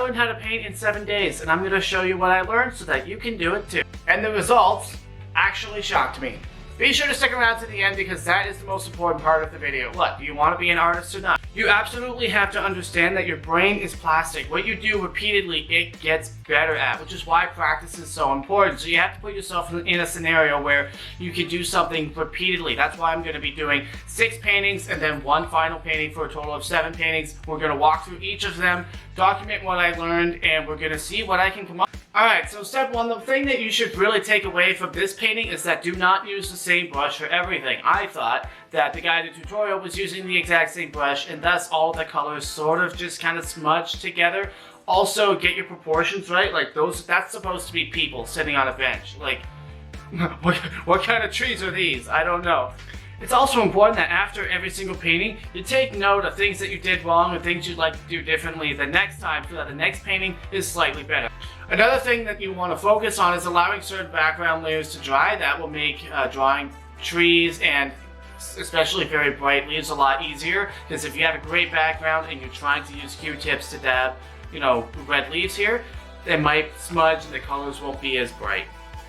learned how to paint in 7 days, and I'm going to show you what I learned so that you can do it too. And the results actually shocked me. Be sure to stick around to the end because that is the most important part of the video. What, do you want to be an artist or not? You absolutely have to understand that your brain is plastic. What you do repeatedly, it gets better at, which is why practice is so important. So you have to put yourself in a scenario where you can do something repeatedly. That's why I'm going to be doing 6 paintings and then 1 final painting for a total of 7 paintings. We're going to walk through each of them, document what I learned, and we're going to see what I can come up with. Alright, so step 1, the thing that you should really take away from this painting is that do not use the same brush for everything. I thought that the guy in the tutorial was using the exact same brush and thus all the colors sort of just kind of smudged together. Also, get your proportions right, like that's supposed to be people sitting on a bench. Like, what kind of trees are these? I don't know. It's also important that after every single painting, you take note of things that you did wrong or things you'd like to do differently the next time so that the next painting is slightly better. Another thing that you want to focus on is allowing certain background layers to dry. That will make drawing trees and especially very bright leaves a lot easier, because if you have a great background and you're trying to use Q-tips to dab, red leaves here, they might smudge and the colors won't be as bright.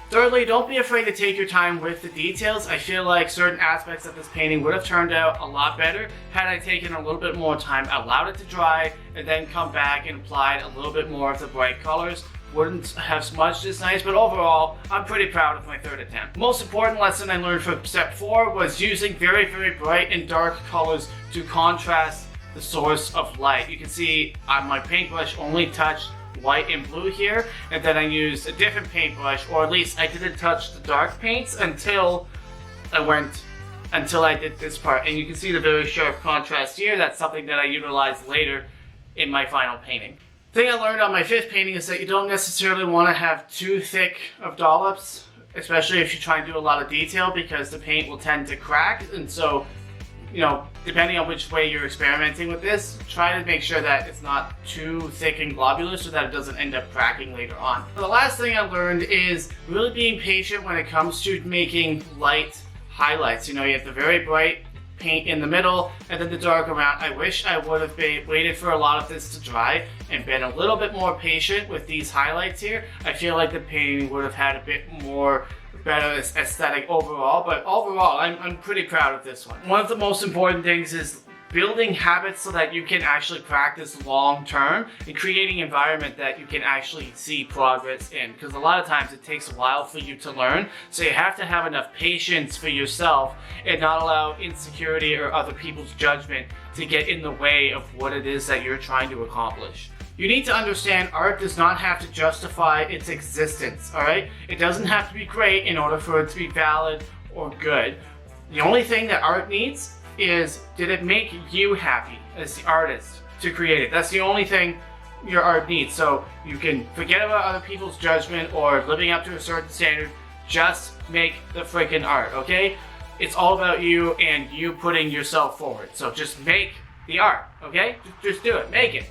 Thirdly, don't be afraid to take your time with the details. I feel like certain aspects of this painting would have turned out a lot better had I taken a little bit more time, allowed it to dry, and then come back and applied a little bit more of the bright colors. Wouldn't have smudged as nice, but overall, I'm pretty proud of my 3rd attempt. The most important lesson I learned from step 4 was using very, very bright and dark colors to contrast the source of light. You can see my paintbrush only touched white and blue here, and then I used a different paintbrush, or at least I didn't touch the dark paints until I did this part. And you can see the very sharp contrast here. That's something that I utilized later in my final painting. The thing I learned on my 5th painting is that you don't necessarily want to have too thick of dollops, especially if you try and do a lot of detail, because the paint will tend to crack. And so, depending on which way you're experimenting with this, try to make sure that it's not too thick and globular so that it doesn't end up cracking later on. The last thing I learned is really being patient when it comes to making light highlights. You have the very bright paint in the middle and then the dark around. I wish I would have waited for a lot of this to dry and been a little bit more patient with these highlights here. I feel like the painting would have had a bit more better aesthetic overall, but overall I'm pretty proud of this one. One of the most important things is building habits so that you can actually practice long term and creating an environment that you can actually see progress in, because a lot of times it takes a while for you to learn, so you have to have enough patience for yourself and not allow insecurity or other people's judgment to get in the way of what it is that you're trying to accomplish. You need to understand art does not have to justify its existence, alright? It doesn't have to be great in order for it to be valid or good. The only thing that art needs is, did it make you happy as the artist to create it? That's the only thing your art needs. So you can forget about other people's judgment or living up to a certain standard. Just make the freaking art, okay? It's all about you and you putting yourself forward. So just make the art, okay? Just do it. Make it.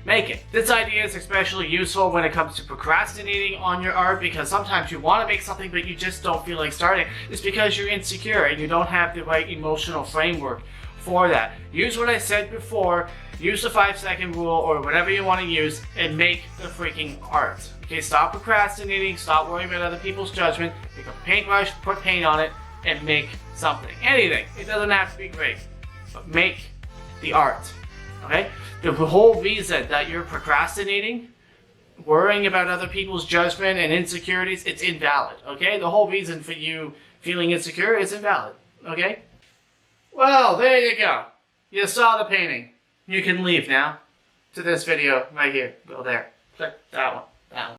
Make it. This idea is especially useful when it comes to procrastinating on your art, because sometimes you want to make something but you just don't feel like starting. It's because you're insecure and you don't have the right emotional framework for that. Use what I said before, use the 5-second rule or whatever you want to use and make the freaking art. Okay, stop procrastinating, stop worrying about other people's judgment, pick up a paintbrush, put paint on it, and make something. Anything. It doesn't have to be great, but make the art. Okay? The whole reason that you're procrastinating, worrying about other people's judgment and insecurities, it's invalid. Okay? The whole reason for you feeling insecure is invalid. Okay? Well, there you go. You saw the painting. You can leave now to this video right here. Go there. Click that one. That one.